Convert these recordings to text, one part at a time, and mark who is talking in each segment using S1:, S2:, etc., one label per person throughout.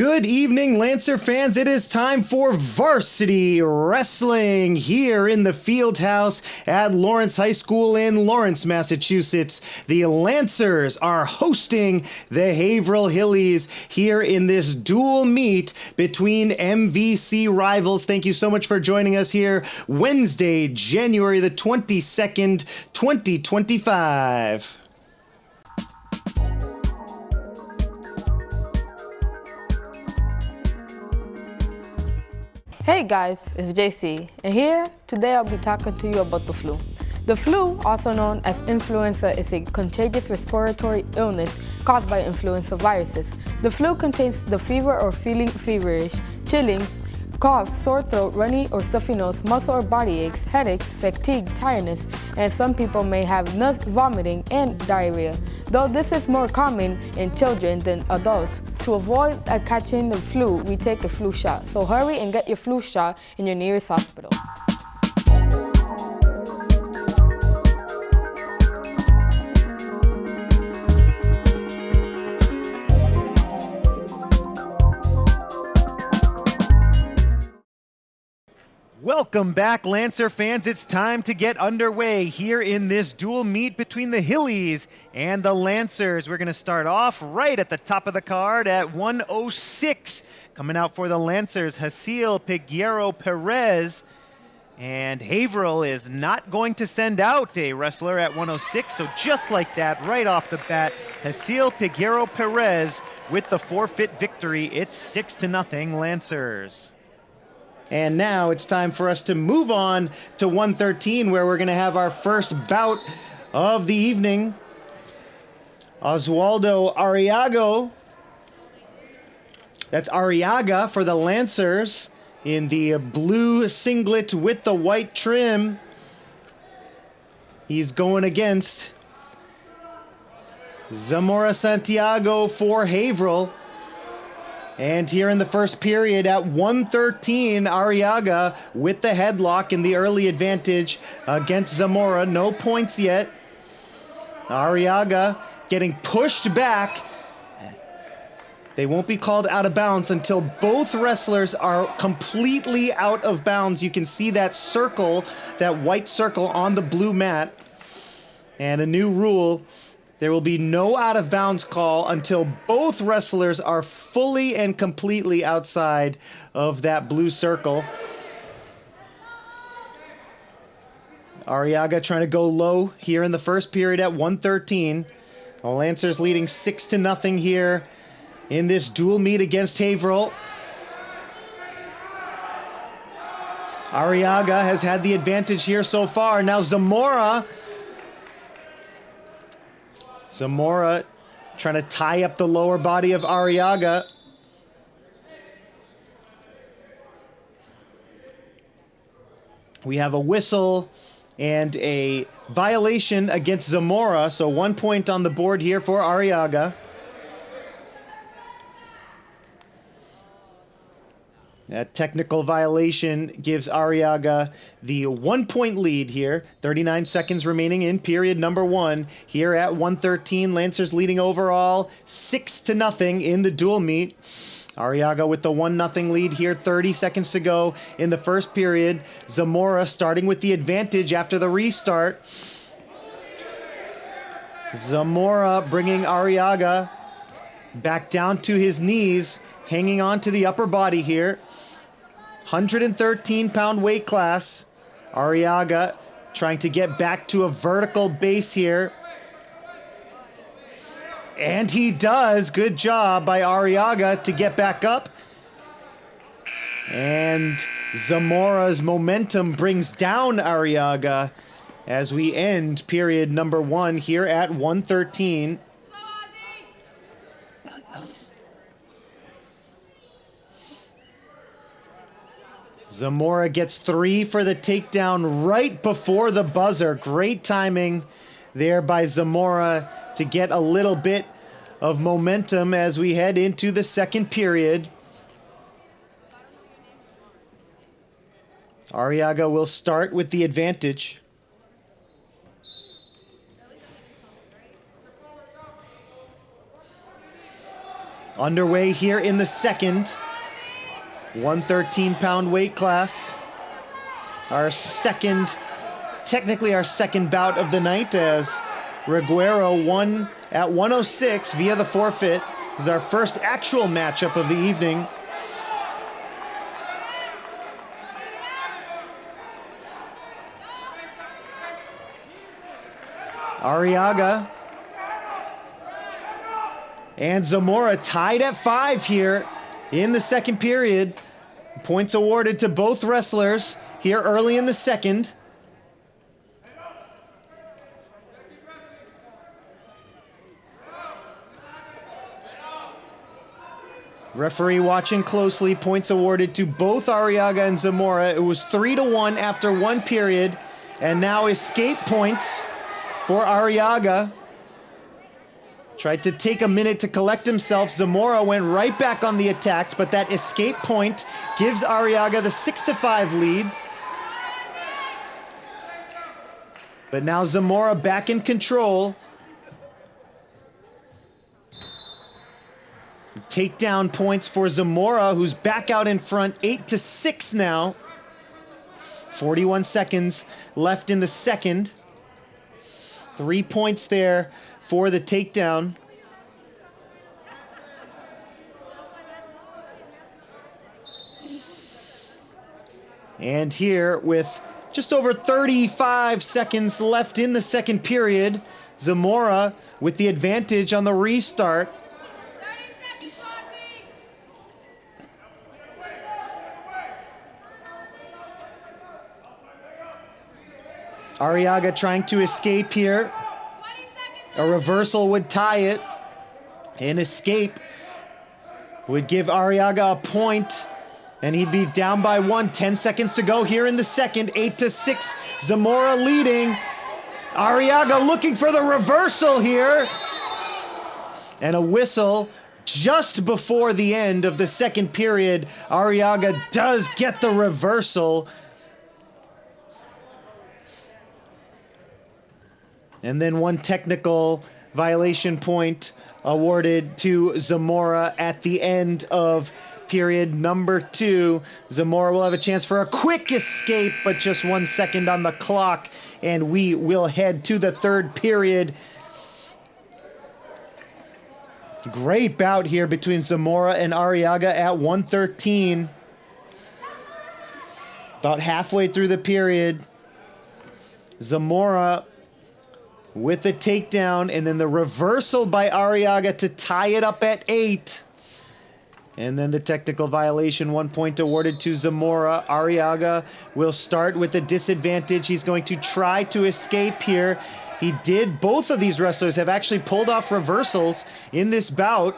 S1: Good evening, Lancer fans. It is time for Varsity Wrestling here in the field house at Lawrence High School in Lawrence, Massachusetts. The Lancers are hosting the Haverhill Hillies here in this dual meet between MVC rivals. Thank you so much for joining us here Wednesday, January the 22nd, 2025.
S2: Hey guys, it's JC, and here today I'll be talking to you about the flu. The flu, also known as influenza, is a contagious respiratory illness caused by influenza viruses. The flu contains the fever or feeling feverish, chilling, cough, sore throat, runny or stuffy nose, muscle or body aches, headaches, fatigue, tiredness, and some people may have vomiting and diarrhea, though this is more common in children than adults. To avoid catching the flu, we take a flu shot. So hurry and get your flu shot in your nearest hospital.
S1: Welcome back, Lancer fans. It's time to get underway here in this dual meet between the Hillies and the Lancers. We're going to start off right at the top of the card at 106. Coming out for the Lancers, Hasil Piguero Perez. And Haverhill is not going to send out a wrestler at 106. So just like that, right off the bat, Hasil Piguero Perez with the forfeit victory. It's 6-0 Lancers. And now it's time for us to move on to 113, where we're going to have our first bout of the evening. Oswaldo Arriago. That's Arriaga for the Lancers in the blue singlet with the white trim. He's going against Zamora Santiago for Haverhill. And here in the first period at 113, Arriaga with the headlock in the early advantage against Zamora. No points yet. Arriaga getting pushed back. They won't be called out of bounds until both wrestlers are completely out of bounds. You can see that circle, that white circle on the blue mat. And a new rule. There will be no out of bounds call until both wrestlers are fully and completely outside of that blue circle. Arriaga trying to go low here in the first period at 113. The Lancers leading 6-0 here in this dual meet against Haverhill. Arriaga has had the advantage here so far. Now Zamora trying to tie up the lower body of Arriaga. We have a whistle and a violation against Zamora, so 1 point on the board here for Arriaga. That technical violation gives Arriaga the 1 point lead here. 39 seconds remaining in period number 1. Here at 113, Lancers leading overall 6-0 in the dual meet. Arriaga with the 1-0 lead here. 30 seconds to go in the first period. Zamora starting with the advantage after the restart. Zamora bringing Arriaga back down to his knees, hanging on to the upper body here. 113-pound weight class. Arriaga trying to get back to a vertical base here. And he does. Good job by Arriaga to get back up. And Zamora's momentum brings down Arriaga as we end period number 1 here at 113. Zamora gets 3 for the takedown right before the buzzer. Great timing there by Zamora to get a little bit of momentum as we head into the second period. Arriaga will start with the advantage. Underway here in the second. 113-pound weight class. Technically our second bout of the night, as Reguero won at 106 via the forfeit. This is our first actual matchup of the evening. Arriaga and Zamora tied at 5 here in the second period. Points awarded to both wrestlers here early in the second. Referee watching closely. Points awarded to both Arriaga and Zamora. It was 3-1 after one period, and now escape points for Arriaga. Tried to take a minute to collect himself. Zamora went right back on the attacks, but that escape point gives Arriaga the 6-5 lead. But now Zamora back in control. Takedown points for Zamora, who's back out in front, 8-6 now. 41 seconds left in the second. 3 points there for the takedown. And here, with just over 35 seconds left in the second period, Zamora with the advantage on the restart. Arriaga trying to escape here. A reversal would tie it. An escape would give Arriaga a point, and he'd be down by 1. 10 seconds to go here in the second. 8-6. Zamora leading. Arriaga looking for the reversal here. And a whistle just before the end of the second period. Arriaga does get the reversal. And then one technical violation point awarded to Zamora at the end of period number 2. Zamora will have a chance for a quick escape, but just 1 second on the clock, and we will head to the third period. Great bout here between Zamora and Arriaga at 113. About halfway through the period, Zamora with the takedown, and then the reversal by Arriaga to tie it up at 8. And then the technical violation, 1 point awarded to Zamora. Arriaga will start with the disadvantage. He's going to try to escape here. He did. Both of these wrestlers have actually pulled off reversals in this bout.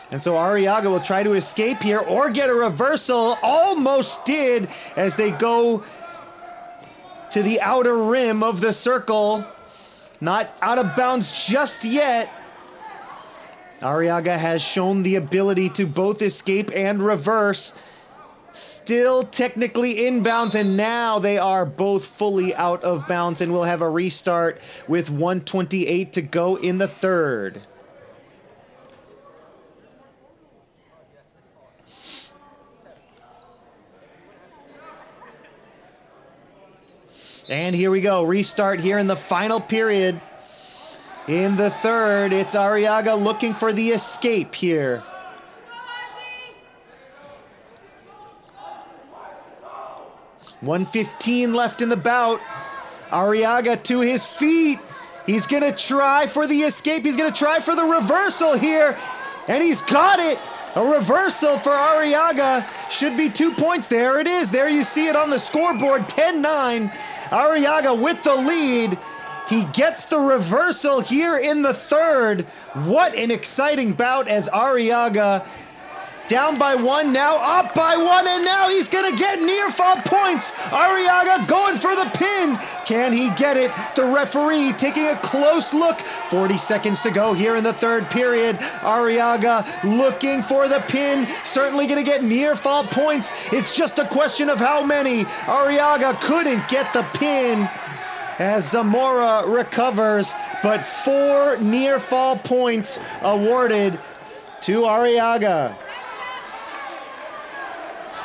S1: And so Arriaga will try to escape here or get a reversal. Almost did, as they go to the outer rim of the circle. Not out of bounds just yet. Arriaga has shown the ability to both escape and reverse. Still technically inbounds, and now they are both fully out of bounds, and we'll have a restart with 1:28 to go in the third. And here we go, restart here in the final period. In the third, it's Arriaga looking for the escape here. .115 left in the bout. Arriaga to his feet. He's gonna try for the escape. He's gonna try for the reversal here. And he's got it. A reversal for Arriaga. Should be 2 points. There it is. There you see it on the scoreboard. 10-9. Arriaga with the lead. He gets the reversal here in the third. What an exciting bout, as Arriaga down by 1, now up by 1, and now he's gonna get near fall points. Arriaga going for the pin. Can he get it? The referee taking a close look. 40 seconds to go here in the third period. Arriaga looking for the pin. Certainly gonna get near fall points. It's just a question of how many. Arriaga couldn't get the pin as Zamora recovers, but 4 near fall points awarded to Arriaga.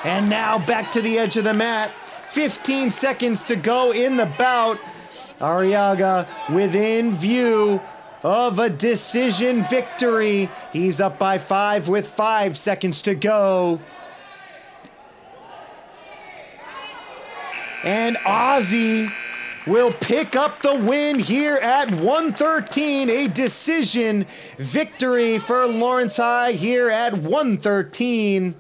S1: And now back to the edge of the mat. 15 seconds to go in the bout. Arriaga within view of a decision victory. He's up by 5 with 5 seconds to go. And Ozzy will pick up the win here at 113. A decision victory for Lawrence High here at 113.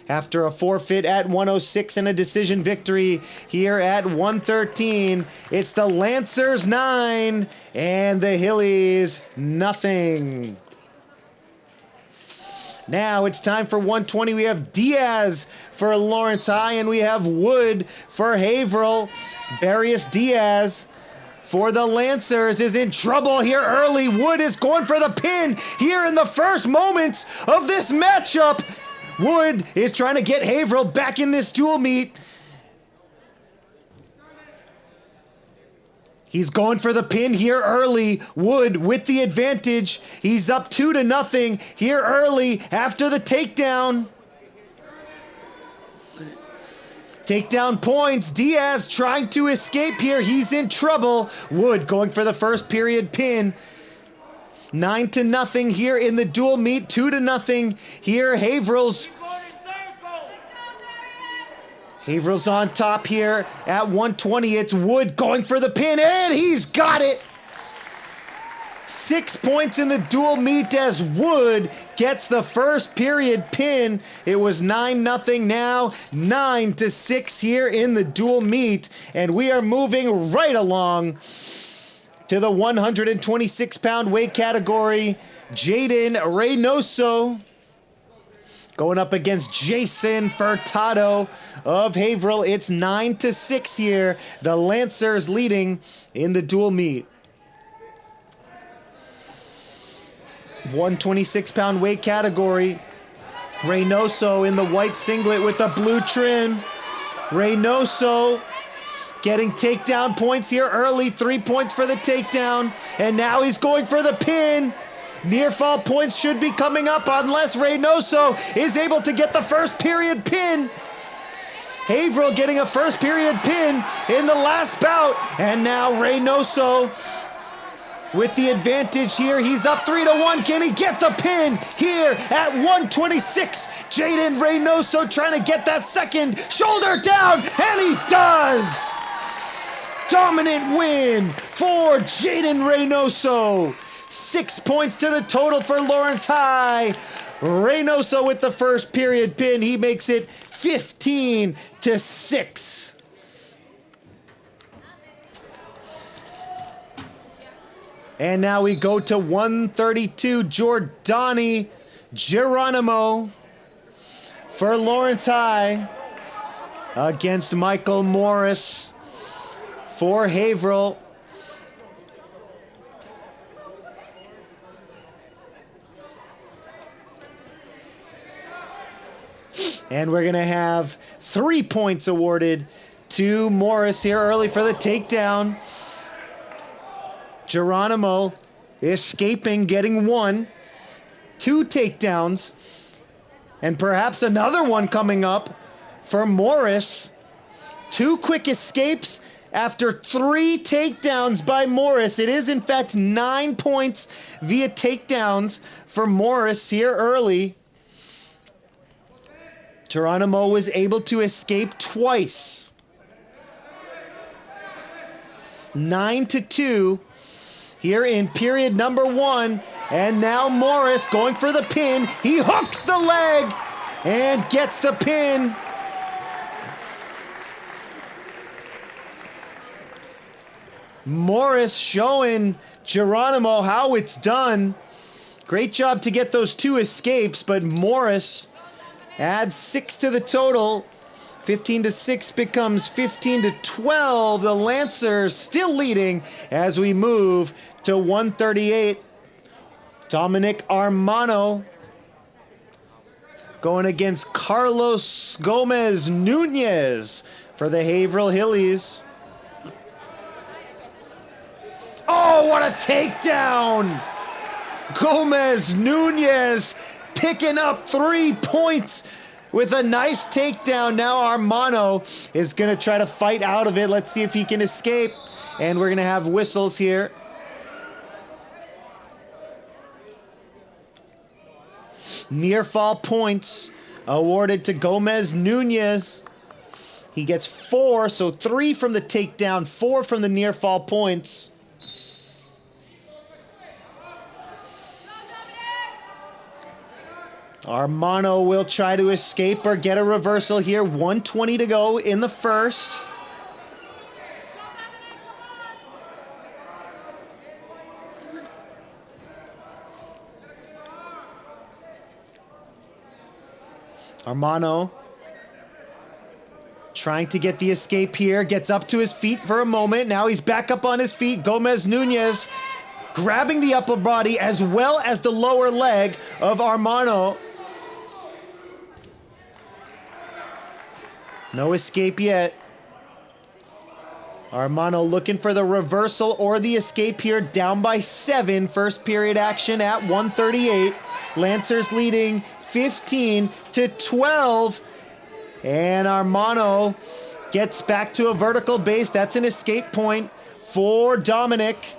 S1: After a forfeit at 106 and a decision victory here at 113, it's the Lancers 9 and the Hillies nothing. Now it's time for 120. We have Diaz for Lawrence High and we have Wood for Haverhill. Barrios Diaz for the Lancers is in trouble here early. Wood is going for the pin here in the first moments of this matchup. Wood is trying to get Haverhill back in this dual meet. He's going for the pin here early. Wood with the advantage. He's up 2-0 here early after the takedown. Takedown points. Diaz trying to escape here. He's in trouble. Wood going for the first period pin. 9-0 here in the dual meet. 2-0 here. Haverhill's on top here at 120. It's Wood going for the pin, and he's got it. 6 points in the dual meet as Wood gets the first period pin. It was 9-0 now, 9-6 here in the dual meet, and we are moving right along to the 126-pound weight category. Jaden Reynoso going up against Jason Furtado of Haverhill. It's 9-6 here. The Lancers leading in the dual meet. 126-pound weight category. Reynoso in the white singlet with the blue trim. Reynoso getting takedown points here early. 3 points for the takedown. And now he's going for the pin. Near fall points should be coming up unless Reynoso is able to get the first period pin. Haverhill getting a first period pin in the last bout. And now Reynoso with the advantage here. He's up 3-1. Can he get the pin here at 126? Jaden Reynoso trying to get that second shoulder down, and he does! Dominant win for Jaden Reynoso. 6 points to the total for Lawrence High. Reynoso with the first period pin. He makes it 15-6. And now we go to 132. Giordani Geronimo for Lawrence High against Michael Morris for Haverhill. And we're going to have 3 points awarded to Morris here early for the takedown. Geronimo escaping, getting 1. 2 takedowns. And perhaps another one coming up for Morris. 2 quick escapes after 3 takedowns by Morris. It is, in fact, 9 points via takedowns for Morris here early. Geronimo was able to escape twice. 9-2 here in period number 1. And now Morris going for the pin. He hooks the leg and gets the pin. Morris showing Geronimo how it's done. Great job to get those 2 escapes, but Morris adds 6 to the total. 15-6 becomes 15-12. The Lancers still leading as we move to 138. Dominic Armano going against Carlos Gomez Nunez for the Haverhill Hillies. Oh, what a takedown Gomez Nunez picking up 3 points with a nice takedown. Now Armano is going to try to fight out of it. Let's see if he can escape. And we're going to have whistles here. Near fall points awarded to Gomez Nunez. He gets 4, so 3 from the takedown, 4 from the near fall points. Armano will try to escape or get a reversal here. 1:20 to go in the first. Armano trying to get the escape here. Gets up to his feet for a moment. Now he's back up on his feet. Gomez Nunez grabbing the upper body as well as the lower leg of Armano. No escape yet. Armano looking for the reversal or the escape here. Down by 7. First period action at 1:38. Lancers leading 15-12. And Armano gets back to a vertical base. That's an escape point for Dominic.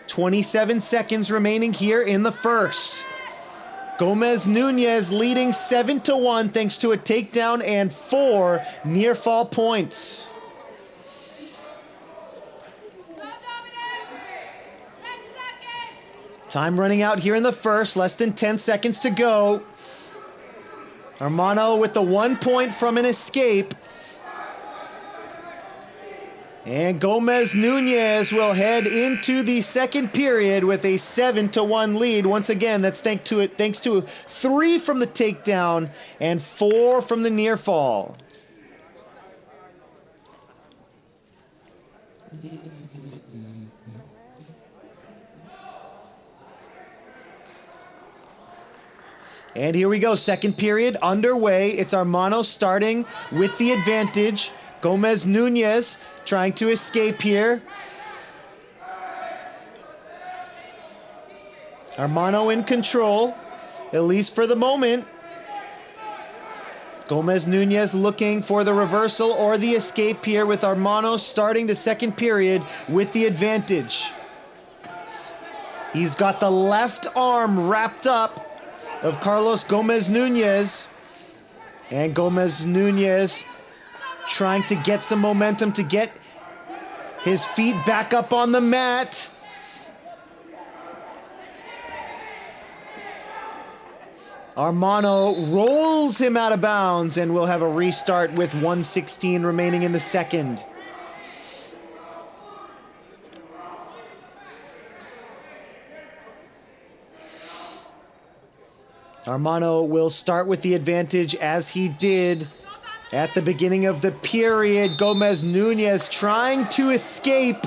S1: 27 seconds remaining here in the first. Gomez Nunez leading 7-1 thanks to a takedown and 4 near fall points. Time running out here in the first, less than 10 seconds to go. Armano with the 1 point from an escape. And Gomez Nunez will head into the second period with a 7-1 lead. Once again, that's thanks to 3 from the takedown and 4 from the near fall. And here we go, second period underway. It's Armano starting with the advantage. Gomez Nunez trying to escape here. Armano in control, at least for the moment. Gomez Nunez looking for the reversal or the escape here with Armano starting the second period with the advantage. He's got the left arm wrapped up of Carlos Gomez Nunez. And Gomez Nunez trying to get some momentum to get his feet back up on the mat. Armano rolls him out of bounds and we'll have a restart with 1:16 remaining in the second. Armano will start with the advantage as he did at the beginning of the period. Gomez Nunez trying to escape.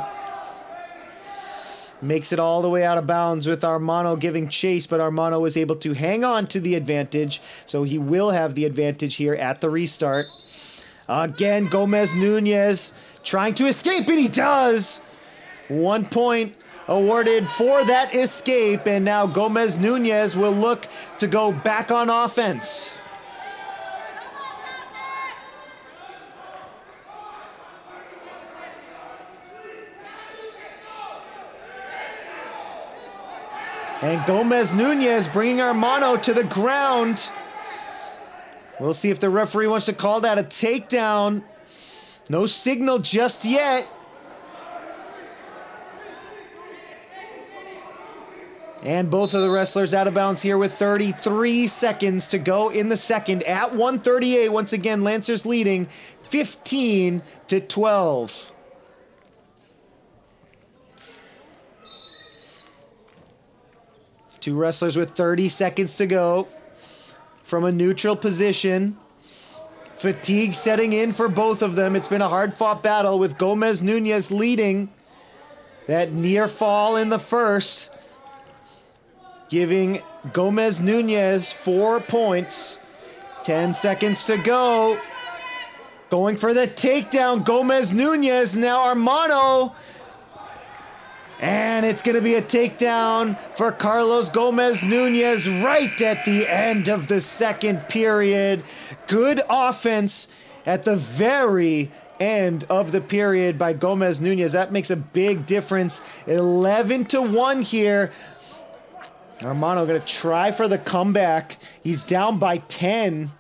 S1: Makes it all the way out of bounds with Armano giving chase, but Armano was able to hang on to the advantage, so he will have the advantage here at the restart. Again, Gomez Nunez trying to escape, and he does! 1 point awarded for that escape, and now Gomez Nunez will look to go back on offense. And Gomez Nunez bringing Armano to the ground. We'll see if the referee wants to call that a takedown. No signal just yet. And both of the wrestlers out of bounds here with 33 seconds to go in the second at 1:38. Once again, Lancers leading 15-12. Two wrestlers with 30 seconds to go from a neutral position. Fatigue setting in for both of them. It's been a hard-fought battle with Gomez Nunez leading that near fall in the first, giving Gomez Nunez 4 points. 10 seconds to go. Going for the takedown, Gomez Nunez. Now Armano And it's going to be a takedown for Carlos Gomez Nunez right at the end of the second period. Good offense at the very end of the period by Gomez Nunez. That makes a big difference. 11-1 here. Armano going to try for the comeback. He's down by 10.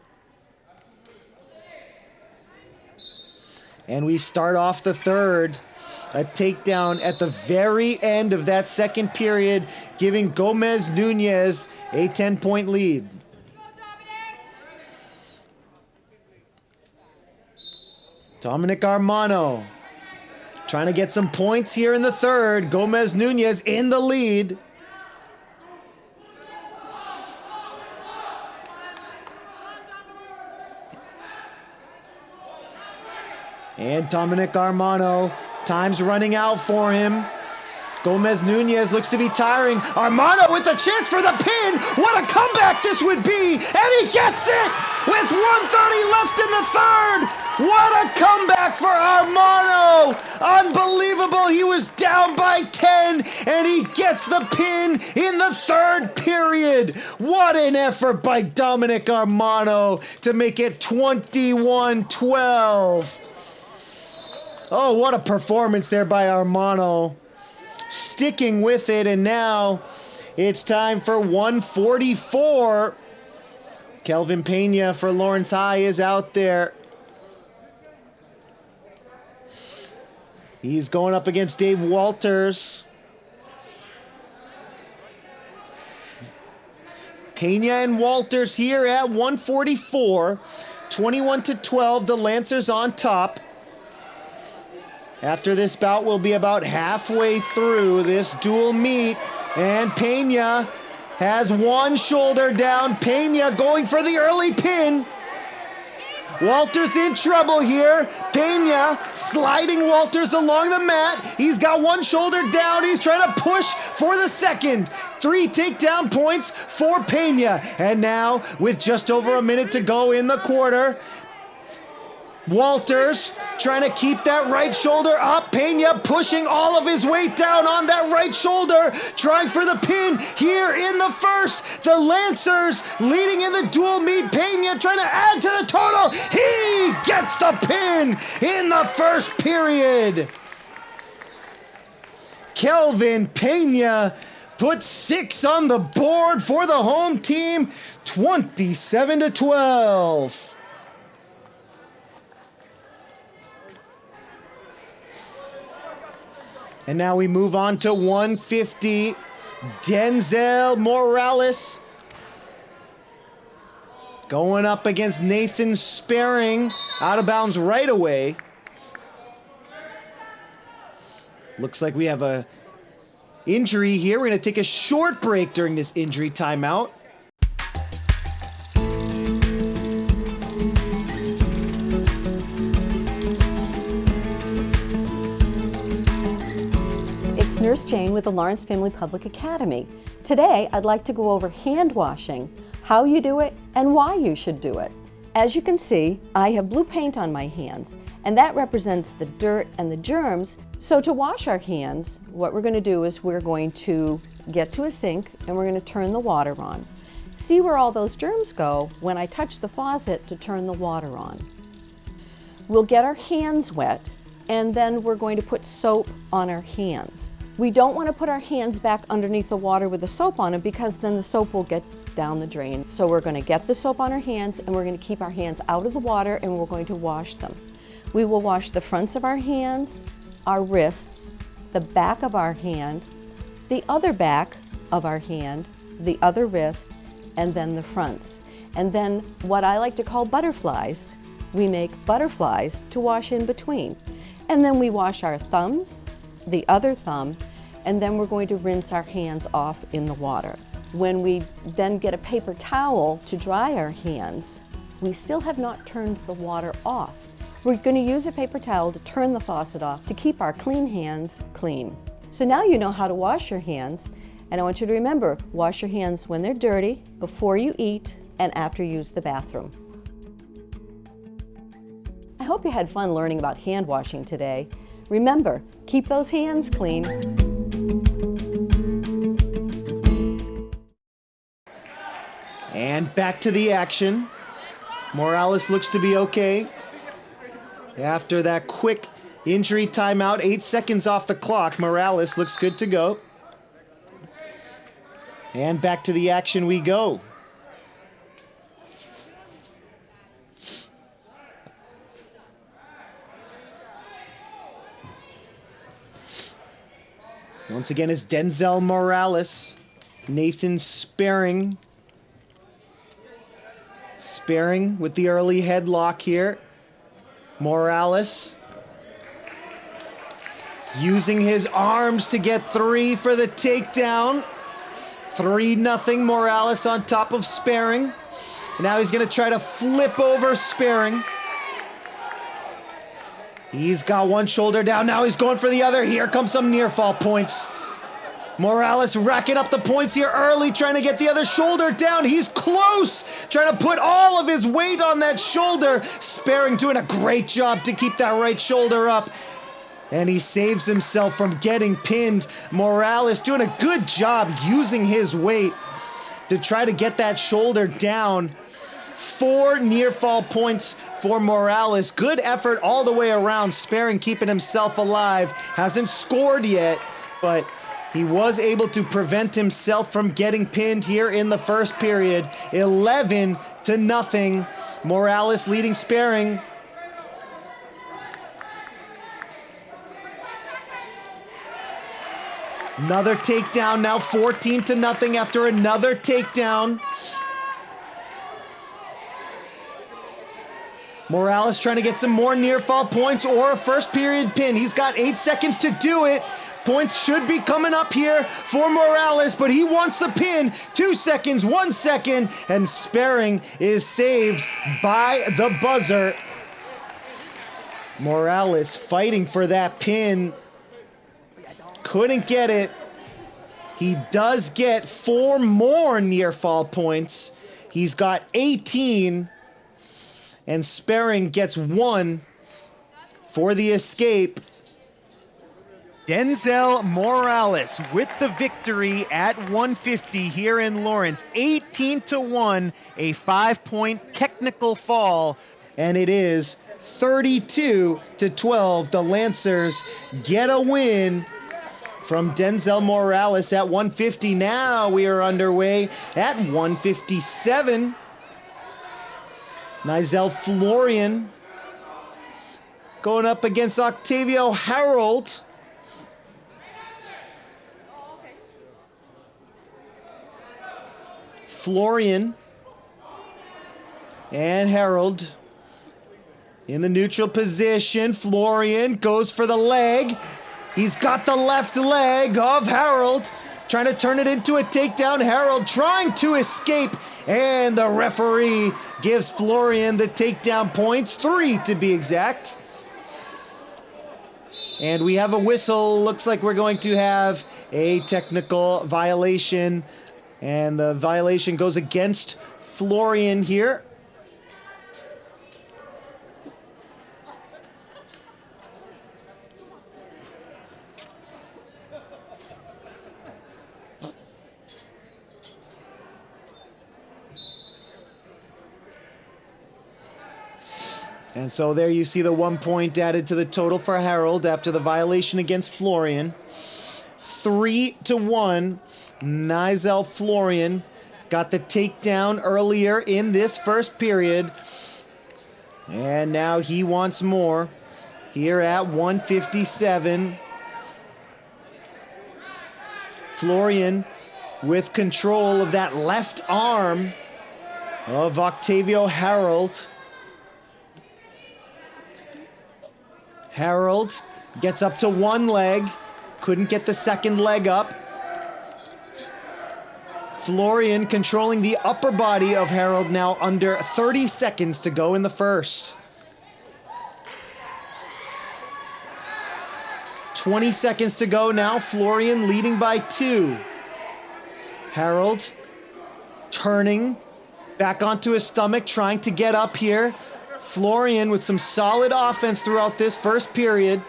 S1: And we start off the third. A takedown at the very end of that second period, giving Gomez Nunez a 10-point lead. Dominic Armano trying to get some points here in the third. Gomez Nunez in the lead. And Dominic Armano, time's running out for him. Gomez Nunez looks to be tiring. Armano with a chance for the pin. What a comeback this would be. And he gets it with 1:30 left in the third. What a comeback for Armano. Unbelievable. He was down by 10 and he gets the pin in the third period. What an effort by Dominic Armano to make it 21-12. Oh, what a performance there by Armano. Sticking with it, and now it's time for 144. Kelvin Pena for Lawrence High is out there. He's going up against Dave Walters. Pena and Walters here at 144. 21-12, the Lancers on top. After this bout, we'll be about halfway through this dual meet. And Pena has one shoulder down. Pena going for the early pin. Walters in trouble here. Pena sliding Walters along the mat. He's got one shoulder down. He's trying to push for the second. 3 takedown points for Pena. And now, with just over a minute to go in the quarter, Walters trying to keep that right shoulder up. Pena pushing all of his weight down on that right shoulder, trying for the pin here in the first. The Lancers leading in the dual meet. Pena trying to add to the total. He gets the pin in the first period. Kelvin Pena puts 6 on the board for the home team, 27-12. And now we move on to 150. Denzel Morales going up against Nathan Sparring. Out of bounds right away. Looks like we have a injury here. We're going to take a short break during this injury timeout.
S3: Nurse Jane with the Lawrence Family Public Academy. Today, I'd like to go over hand washing, how you do it, and why you should do it. As you can see, I have blue paint on my hands, and that represents the dirt and the germs. So to wash our hands, what we're going to do is we're going to get to a sink and we're going to turn the water on. See where all those germs go when I touch the faucet to turn the water on. We'll get our hands wet, and then we're going to put soap on our hands. We don't want to put our hands back underneath the water with the soap on them because then the soap will get down the drain. So we're going to get the soap on our hands and we're going to keep our hands out of the water and we're going to wash them. We will wash the fronts of our hands, our wrists, the back of our hand, the other back of our hand, the other wrist, and then the fronts. And then what I like to call butterflies, we make butterflies to wash in between. And then we wash our thumbs, the other thumb, and then we're going to rinse our hands off in the water. When we then get a paper towel to dry our hands, we still have not turned the water off. We're going to use a paper towel to turn the faucet off to keep our clean hands clean. So now you know how to wash your hands, and I want you to remember, wash your hands when they're dirty, before you eat, and after you use the bathroom. I hope you had fun learning about hand washing today. Remember, keep those hands clean.
S1: back to the action. Morales looks to be okay. After that quick injury timeout, 8 seconds off the clock, Morales looks good to go. And back to the action we go. Once again, it's Denzel Morales. Nathan sparing. Sparing with the early headlock here. Morales using his arms to get 3 for the takedown. 3-0 Morales on top of sparing. Now he's going to try to flip over sparing. He's got one shoulder down. Now he's going for the other. Here comes some near fall points. Morales racking up the points here early, trying to get the other shoulder down. He's close, trying to put all of his weight on that shoulder. Sparing doing a great job to keep that right shoulder up. And he saves himself from getting pinned. Morales doing a good job using his weight to try to get that shoulder down. 4 near fall points for Morales. Good effort all the way around. Sparing keeping himself alive. Hasn't scored yet, but he was able to prevent himself from getting pinned here in the first period. 11-0. Morales leading sparing. Another takedown, now 14-0 after another takedown. Morales trying to get some more near fall points or a first period pin. He's got 8 seconds to do it. Points should be coming up here for Morales, but he wants the pin. 2 seconds, 1 second, and sparing is saved by the buzzer. Morales fighting for that pin. Couldn't get it. He does get 4 more near fall points. He's got 18. And sparing gets 1 for the escape.
S4: Denzel Morales with the victory at 150 here in Lawrence. 18-1, a 5-point technical fall.
S1: And it is 32-12. The Lancers get a win from Denzel Morales at 150. Now we are underway at 157. Nizel Florian going up against Octavio Harold. Florian and Harold in the neutral position. Florian goes for the leg. He's got the left leg of Harold, trying to turn it into a takedown. Harold trying to escape, and the referee gives Florian the takedown points, 3 to be exact. And we have a whistle. Looks like we're going to have a technical violation, and the violation goes against Florian here. And so there you see the 1 point added to the total for Harold after the violation against Florian. 3-1. Nizel Florian got the takedown earlier in this first period. And now he wants more here at 157. Florian with control of that left arm of Octavio Harold. Harold gets up to one leg, couldn't get the second leg up. Florian controlling the upper body of Harold now, under 30 seconds to go in the first. 20 seconds to go now, Florian leading by 2. Harold turning back onto his stomach, trying to get up here. Florian with some solid offense throughout this first period.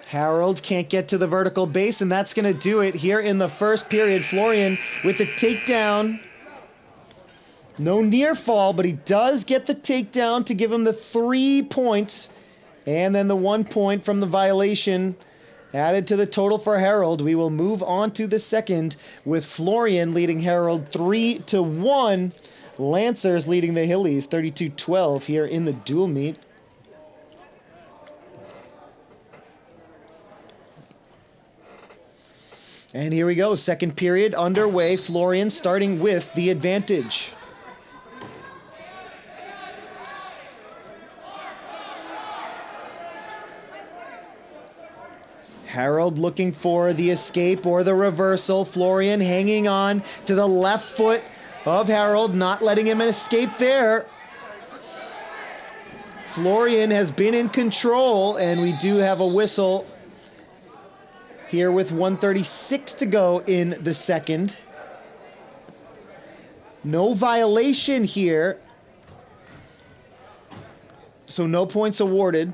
S1: Harold can't get to the vertical base, and that's going to do it here in the first period. Florian with the takedown. No near fall, but he does get the takedown to give him the 3 points. And then the 1 point from the violation added to the total for Harold. We will move on to the second with Florian leading Harold 3-1. Lancers leading the Hillies 32-12 here in the dual meet. And here we go, second period underway. Florian starting with the advantage. Harold looking for the escape or the reversal. Florian hanging on to the left foot of Harold, not letting him escape there. Florian has been in control, and we do have a whistle here with 1:36 to go in the second. No violation here, so no points awarded.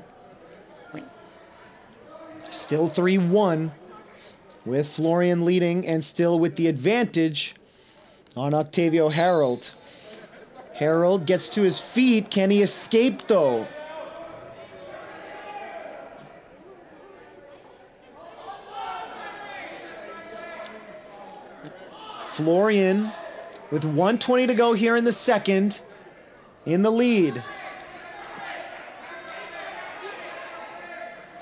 S1: Still 3-1 with Florian leading and still with the advantage on Octavio Harold. Harold gets to his feet. Can he escape though? Florian with 1:20 to go here in the second in the lead.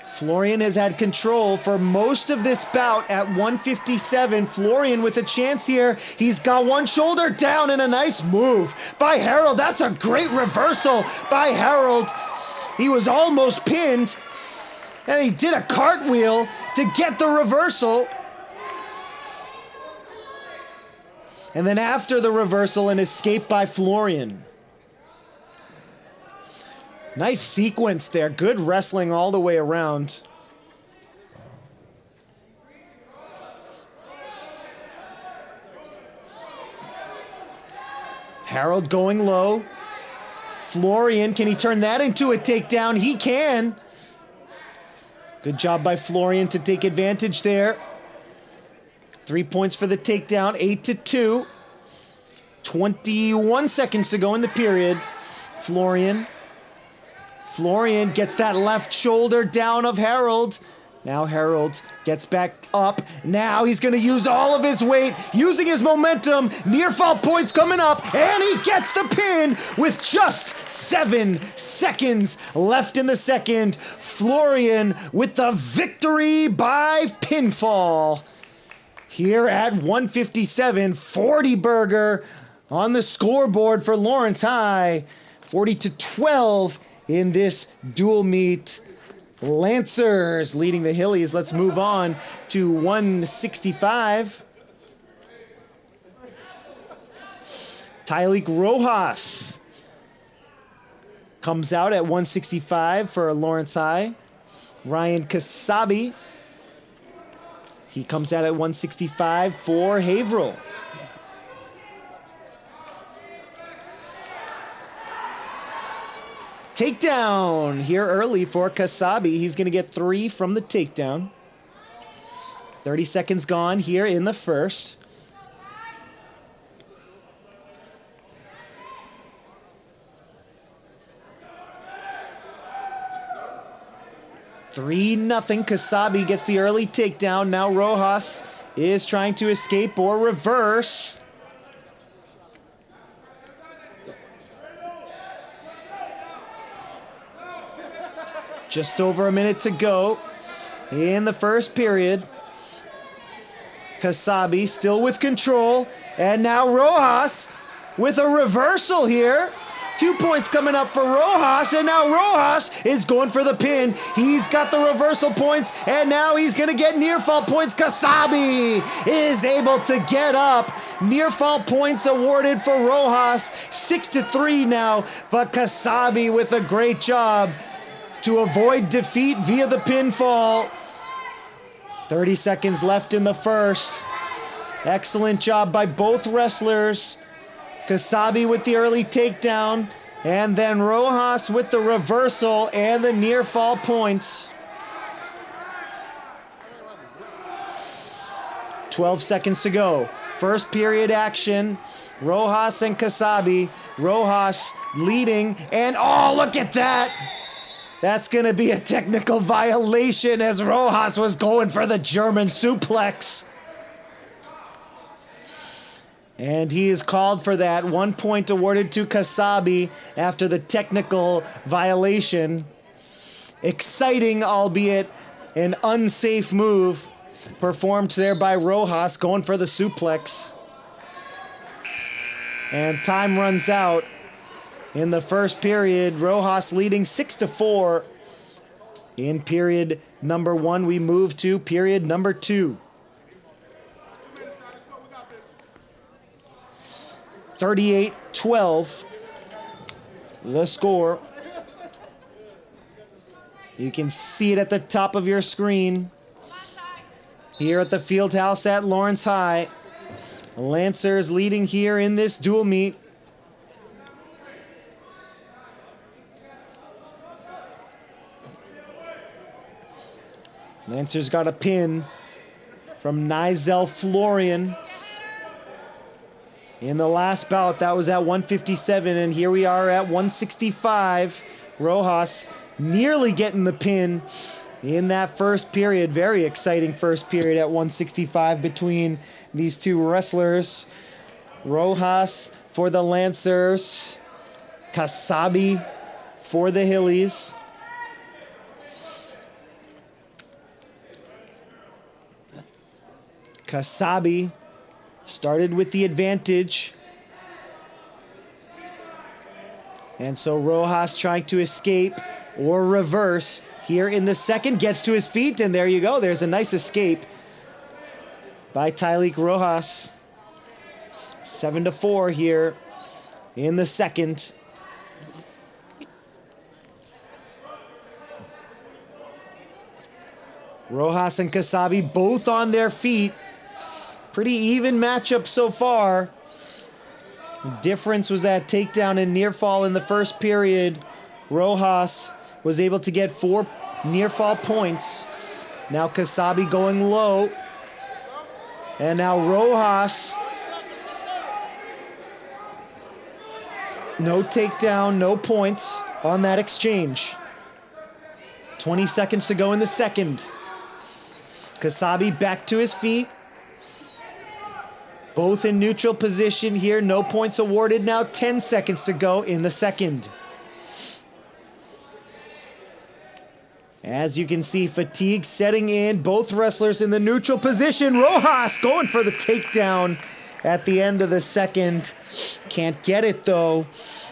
S1: Florian has had control for most of this bout at 157. Florian with a chance here. He's got one shoulder down and a nice move by Harold. That's a great reversal by Harold. He was almost pinned, and he did a cartwheel to get the reversal. And then after the reversal, an escape by Florian. Nice sequence there. Good wrestling all the way around. Harold going low. Florian, can he turn that into a takedown? He can. Good job by Florian to take advantage there. 3 points for the takedown, 8-2. 21 seconds to go in the period. Florian gets that left shoulder down of Harold. Now Harold gets back up. Now he's going to use all of his weight, using his momentum. Near fall points coming up, and he gets the pin with just 7 seconds left in the second. Florian with the victory by pinfall. Here at 157, 40 burger on the scoreboard for Lawrence High. 40-12 in this dual meet. Lancers leading the Hillies. Let's move on to 165. Tyleek Rojas comes out at 165 for Lawrence High. Ryan Kasabi, he comes out at 165 for Haverhill. Takedown here early for Kasabi. He's going to get 3 from the takedown. 30 seconds gone here in the first. Three nothing. Kasabi gets the early takedown. Now Rojas is trying to escape or reverse. Just over a minute to go in the first period. Kasabi still with control. And now Rojas with a reversal here. 2 points coming up for Rojas, and now Rojas is going for the pin. He's got the reversal points, and now he's going to get near fall points. Kasabi is able to get up. Near fall points awarded for Rojas. 6-3 now, but Kasabi with a great job to avoid defeat via the pinfall. 30 seconds left in the first. Excellent job by both wrestlers. Kasabi with the early takedown, and then Rojas with the reversal and the near fall points. 12 seconds to go. First period action. Rojas and Kasabi. Rojas leading, and oh, look at that! That's going to be a technical violation as Rojas was going for the German suplex. And he is called for that. 1 point awarded to Kasabi after the technical violation. Exciting, albeit an unsafe move performed there by Rojas, going for the suplex. And time runs out in the first period. Rojas leading 6-4. In period number 1, we move to period number 2. 38-12, the score. You can see it at the top of your screen here at the field house at Lawrence High. Lancers leading here in this dual meet. Lancers got a pin from Nigel Florian in the last bout. That was at 157, and here we are at 165. Rojas nearly getting the pin in that first period. Very exciting first period at 165 between these two wrestlers. Rojas for the Lancers, Kasabi for the Hillies. Kasabi started with the advantage. And so Rojas trying to escape or reverse here in the second, gets to his feet, and there you go. There's a nice escape by Tylik Rojas. 7-4 here in the second. Rojas and Kasabi both on their feet. Pretty even matchup so far. The difference was that takedown and near fall in the first period. Rojas was able to get 4 near fall points. Now Kasabi going low. And now Rojas. No takedown, no points on that exchange. 20 seconds to go in the second. Kasabi back to his feet. Both in neutral position here. No points awarded. Now 10 seconds to go in the second. As you can see, fatigue setting in. Both wrestlers in the neutral position. Rojas going for the takedown at the end of the second. Can't get it though.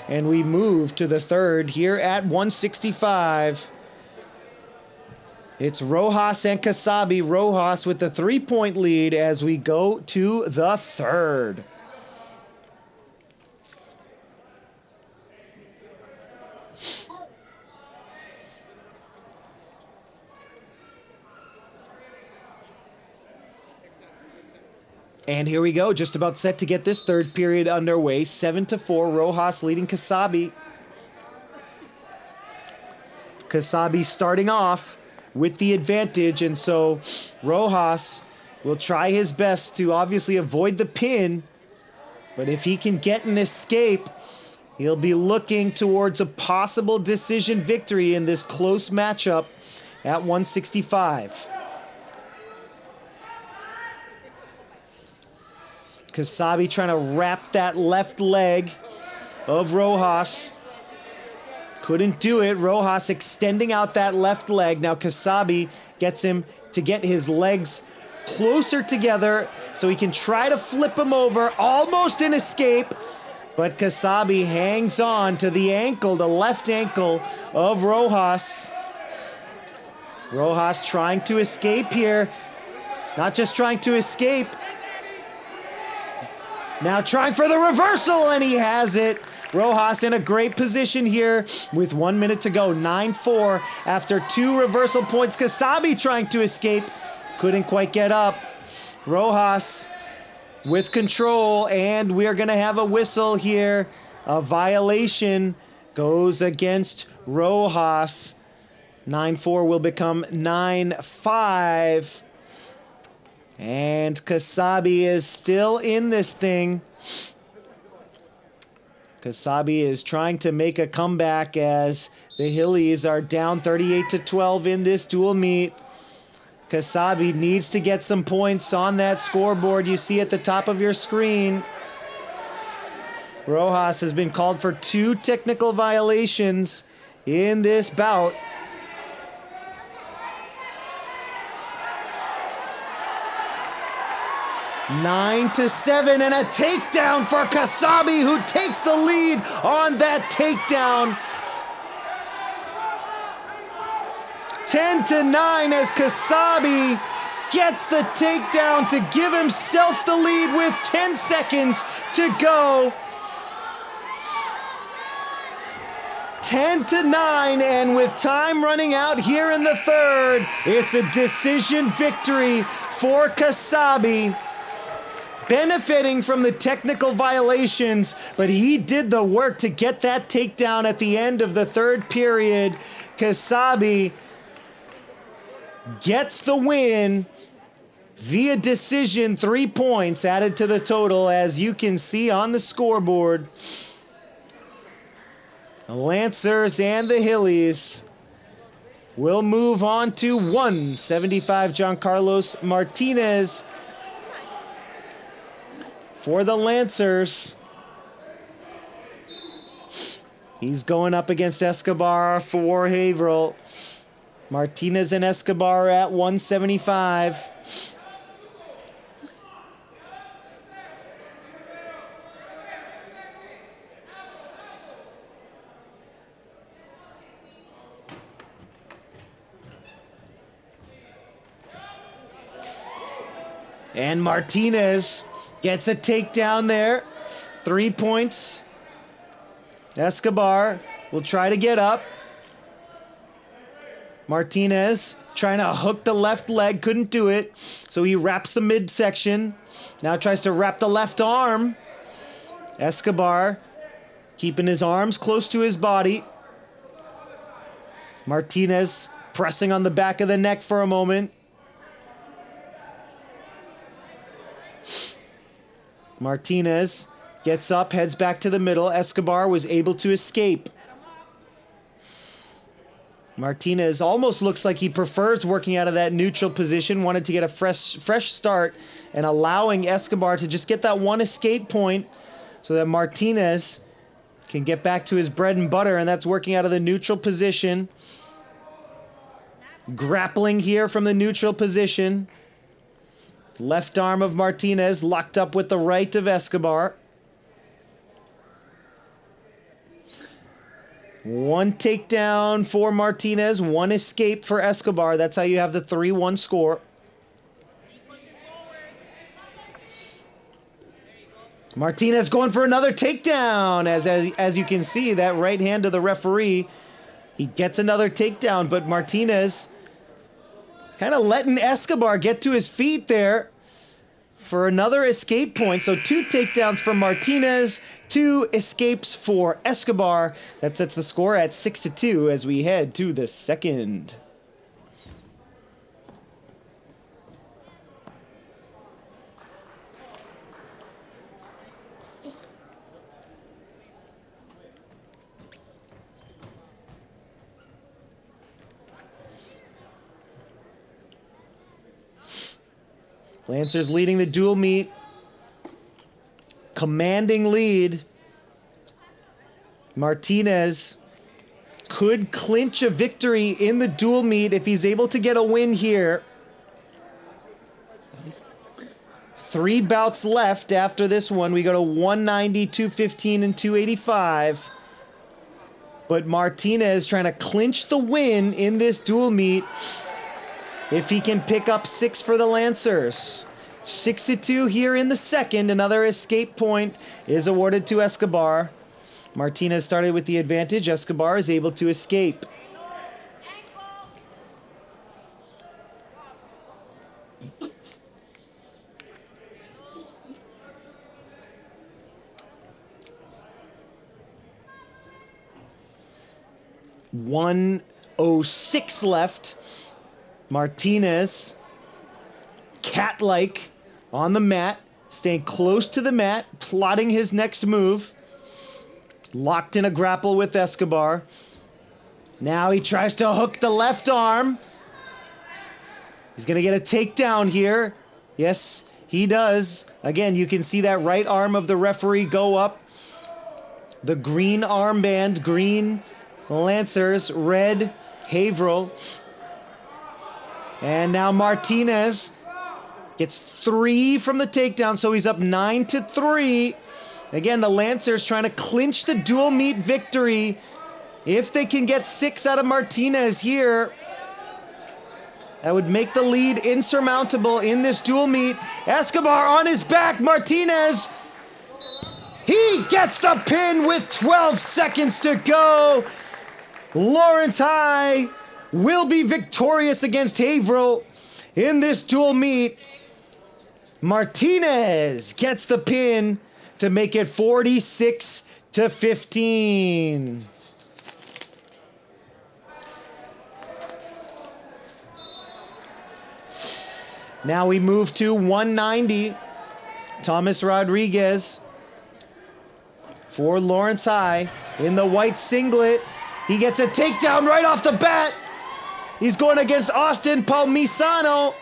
S1: And we move to the third here at 165. It's Rojas and Kasabi. Rojas with the 3-point lead as we go to the third. And here we go, just about set to get this third period underway. 7-4, Rojas leading Kasabi. Kasabi starting off with the advantage, and so Rojas will try his best to obviously avoid the pin, but if he can get an escape, he'll be looking towards a possible decision victory in this close matchup at 165. Kasabi trying to wrap that left leg of Rojas. Couldn't do it. Rojas extending out that left leg. Now Kasabi gets him to get his legs closer together so he can try to flip him over. Almost an escape. But Kasabi hangs on to the ankle, the left ankle of Rojas. Rojas trying to escape here. Not just trying to escape. Now trying for the reversal, and he has it. Rojas in a great position here with 1 minute to go. 9-4 after 2 reversal points. Kasabi trying to escape. Couldn't quite get up. Rojas with control, and we're going to have a whistle here. A violation goes against Rojas. 9-4 will become 9-5. And Kasabi is still in this thing. Kasabi is trying to make a comeback as the Hillies are down 38-12 in this dual meet. Kasabi needs to get some points on that scoreboard you see at the top of your screen. Rojas has been called for 2 technical violations in this bout. Nine to 7 and a takedown for Kasabi, who takes the lead on that takedown. 10-9 as Kasabi gets the takedown to give himself the lead with 10 seconds to go. 10-9, and with time running out here in the third, it's a decision victory for Kasabi. Benefiting from the technical violations, but he did the work to get that takedown at the end of the third period. Kasabi gets the win via decision, 3 points added to the total, as you can see on the scoreboard. The Lancers and the Hillies will move on to 175. Giancarlos Martinez for the Lancers. He's going up against Escobar for Haverhill. Martinez and Escobar at 175. And Martinez gets a takedown there. 3 points. Escobar will try to get up. Martinez trying to hook the left leg, couldn't do it. So he wraps the midsection. Now tries to wrap the left arm. Escobar keeping his arms close to his body. Martinez pressing on the back of the neck for a moment. Martinez gets up, heads back to the middle. Escobar was able to escape. Martinez almost looks like he prefers working out of that neutral position, wanted to get a fresh start, and allowing Escobar to just get that one escape point so that Martinez can get back to his bread and butter, and that's working out of the neutral position. Grappling here from the neutral position. Left arm of Martinez locked up with the right of Escobar. One takedown for Martinez, one escape for Escobar. That's how you have the 3-1 score. Martinez going for another takedown. As you can see, that right hand of the referee, he gets another takedown, but Martinez kind of letting Escobar get to his feet there for another escape point. So 2 takedowns for Martinez, 2 escapes for Escobar. That sets the score at 6-2 as we head to the second. Lancers leading the dual meet. Commanding lead. Martinez could clinch a victory in the dual meet if he's able to get a win here. 3 bouts left after this one. We go to 190, 215, and 285. But Martinez trying to clinch the win in this dual meet if he can pick up 6 for the Lancers. 6-2 here in the second. Another escape point is awarded to Escobar. Martinez started with the advantage. Escobar is able to escape. $1:06 left. Martinez cat-like on the mat, staying close to the mat, plotting his next move. Locked in a grapple with Escobar. Now he tries to hook the left arm. He's going to get a takedown here. Yes, he does. Again, you can see that right arm of the referee go up. The green armband, green Lancers, red Haverhill. And now Martinez gets 3 from the takedown, so he's up 9-3. Again, the Lancers trying to clinch the dual meet victory. If they can get 6 out of Martinez here, that would make the lead insurmountable in this dual meet. Escobar on his back, Martinez. He gets the pin with 12 seconds to go. Lawrence High will be victorious against Haverhill in this dual meet. Martinez gets the pin to make it 46-15. Now we move to 190. Thomas Rodriguez for Lawrence High in the white singlet. He gets a takedown right off the bat. He's going against Austin Palmisano.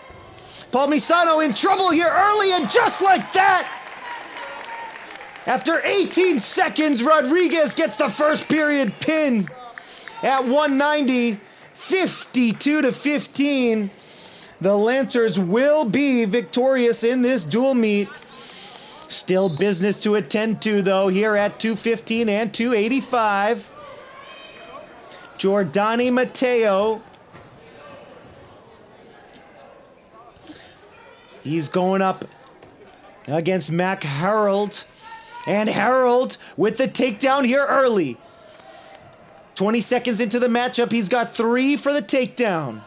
S1: Palmisano in trouble here early, and just like that, after 18 seconds, Rodriguez gets the first period pin at 190, 52-15. The Lancers will be victorious in this dual meet. Still business to attend to, though, here at 215 and 285. Giordani Matteo. He's going up against Mac Harold. And Harold with the takedown here early. 20 seconds into the matchup, he's got 3 for the takedown.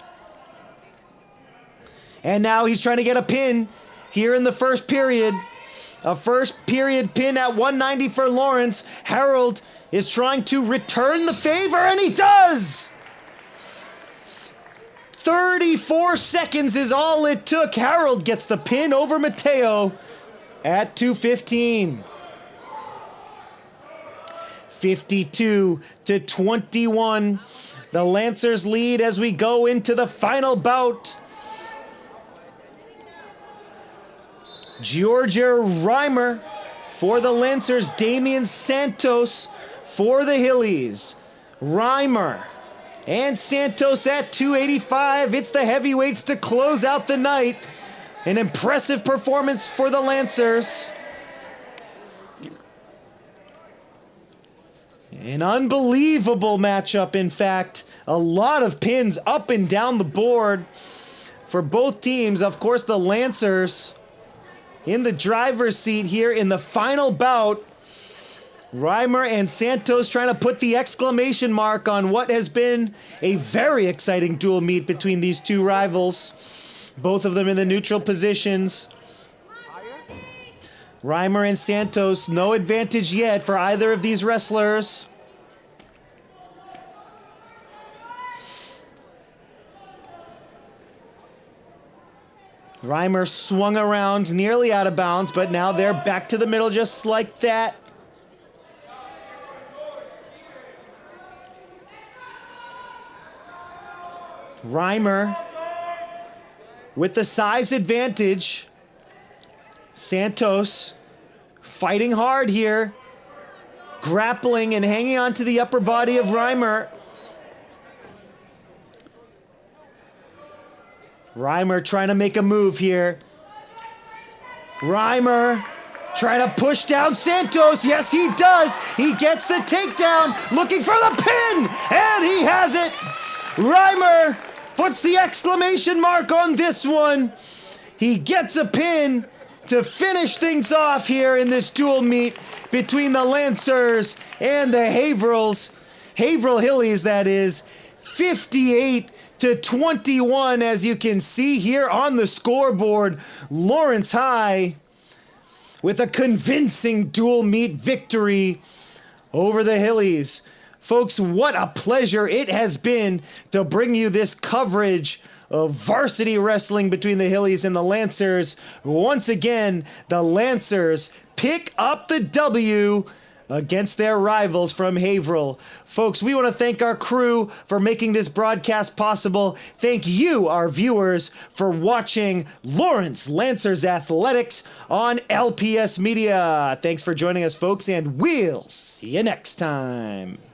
S1: And now he's trying to get a pin here in the first period. A first period pin at 190 for Lawrence. Harold is trying to return the favor, and he does! 34 seconds is all it took. Harold gets the pin over Matteo at 215. 52-21. The Lancers lead as we go into the final bout. Georgia Reimer for the Lancers. Damian Santos for the Hillies. Reimer and Santos at 285. It's the heavyweights to close out the night. An impressive performance for the Lancers. An unbelievable matchup, in fact. A lot of pins up and down the board for both teams. Of course, the Lancers in the driver's seat here in the final bout. Reimer and Santos trying to put the exclamation mark on what has been a very exciting dual meet between these two rivals. Both of them in the neutral positions. Reimer and Santos, no advantage yet for either of these wrestlers. Reimer swung around nearly out of bounds, but now they're back to the middle just like that. Reimer with the size advantage. Santos fighting hard here, grappling and hanging on to the upper body of Reimer. Reimer trying to make a move here. Reimer trying to push down Santos. Yes, he does. He gets the takedown, looking for the pin, and he has it. Reimer puts the exclamation mark on this one. He gets a pin to finish things off here in this dual meet between the Lancers and the Haverhills. Haverhill Hillies, that is. 58-21, as you can see here on the scoreboard. Lawrence High with a convincing dual meet victory over the Hillies. Folks, what a pleasure it has been to bring you this coverage of Varsity Wrestling between the Hillies and the Lancers. Once again, the Lancers pick up the W against their rivals from Haverhill. Folks, we want to thank our crew for making this broadcast possible. Thank you, our viewers, for watching Lawrence Lancers Athletics on LPS Media. Thanks for joining us, folks, and we'll see you next time.